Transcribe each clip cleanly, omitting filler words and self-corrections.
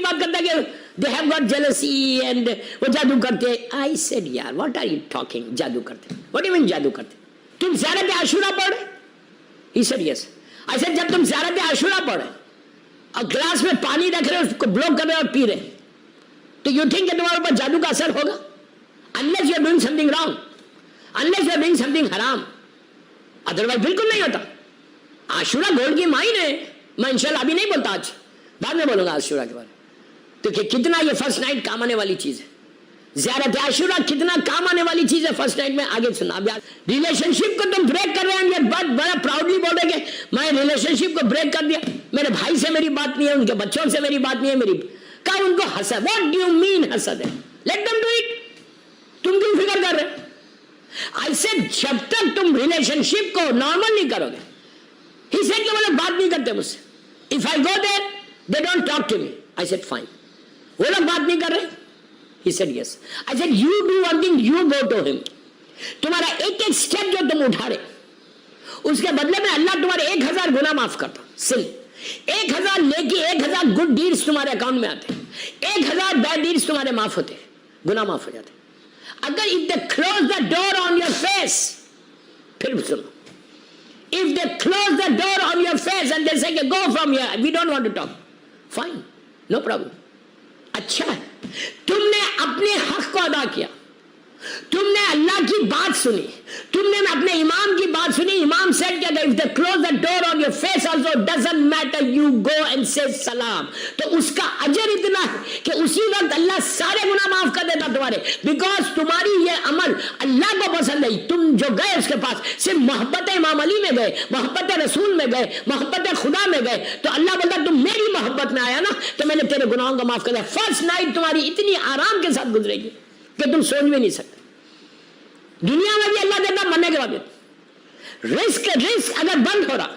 بات کرتا ہے کہ they have got jealousy and وہ جادو کرتے. I said yaar what are you talking, جادو کرتے, what do you mean جادو کرتے؟ تم زیارت عاشورہ پڑھ رہے؟ He said yes. I said جب تم زیارت عاشورہ پڑھ رہے اور گلاس میں پانی رکھ رہے اس کو بلوک کر رہے اور پی رہے تو یو تھنک کہ تمہارے اوپر جادو کا اثر ہوگا؟ unless you are doing something wrong, unless you are doing something حرام, ادروائز بالکل نہیں ہوتا. عاشورہ گولڈ کی مائن ہے. میں انشاءاللہ ابھی نہیں بولتا, آج بعد میں بولوں گا عاشورہ کے بارے میں. تو کہ کتنا یہ فرسٹ نائٹ کام آنے والی چیز ہے, زیارت عاشورہ کتنا کام آنے والی چیز ہے فرسٹ نائٹ میں. آگے سنا, ریلیشن شپ کو تم بریک کر رہے ہیں, یہ بات بڑا پراؤڈلی بول رہے کہ میں ریلیشن شپ کو بریک کر دیا, میرے بھائی سے میری بات نہیں ہے, ان کے بچوں سے میری بات نہیں ہے, میری کہا ان کو حسد. واٹ ڈو یو مین حسد ہے؟ Let them do it. تم کیوں فکر کر رہے؟ I said جب تک تم ریلیشن شپ کو نارمل نہیں کرو گے. He said کہ وہ لوگ بات نہیں کرتے مجھ سے. If I go there, they don't talk to me. I said fine. وہ لوگ بات نہیں کر رہے؟ He said yes. I said you do one thing, you go to him. تمہارا ایک ایک سٹیپ جو تم اٹھا رہے اس کے بدلے میں اللہ تمہارے 1000 گناہ معاف کرتا. سن, 1000 نیکی, 1000 گڈ ڈیڈز تمہارے اکاؤنٹ میں آتے, 1000 بیڈ ڈیڈز تمہارے معاف ہوتے, گناہ معاف ہو جاتے. اگر if they close the door on your face, پھر سنو, if they close the door on your face and they say go from here, we don't want to talk, fine, no problem. اچھا ہے, تم نے اپنے حق کو ادا کیا, تم نے اللہ کی بات سنی, تم نے اپنے امام کی بات سنی. امام said کہ if they close the door on your face also doesn't matter, you go and say salam. تو اس کا اجر اتنا ہے کہ اسی وقت اللہ سارے گناہ معاف کر دیتا تمہارے, بیکاز تمہاری یہ عمل اللہ کو پسند ہے. تم جو گئے اس کے پاس صرف محبت امام علی میں گئے, محبت رسول میں گئے, محبت خدا میں گئے, تو اللہ بولتا تم میری محبت میں آیا نا تو میں نے تیرے گناہوں کو معاف کر دیا. فرسٹ نائٹ تمہاری اتنی آرام کے ساتھ گزرے گی کہ تم سوچ بھی نہیں سکتے. دنیا میں بھی اللہ دیتا, مرنے کے بعد. رسک اگر بند ہو رہا,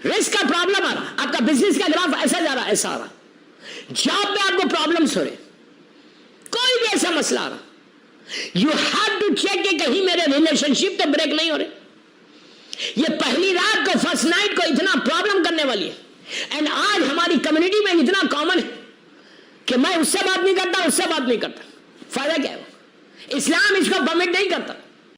رسک کا پرابلم آ رہا, آپ کا بزنس کا گراف ایسا جا رہا ایسا آ رہا, جاب میں آپ کو پرابلمس ہو رہے, کوئی بھی ایسا مسئلہ آ رہا, یو ہیو ٹو چیک کہ کہیں میرے ریلیشن شپ تو بریک نہیں ہو رہے. یہ پہلی رات کو فرسٹ نائٹ کو اتنا پرابلم کرنے والی ہے. اینڈ آج ہماری کمیونٹی میں اتنا کامن ہے کہ میں اس سے بات نہیں کرتا, اس سے بات نہیں کرتا. فائدہ کیا ہے؟ اسلام اس کو پرمٹ نہیں کرتا.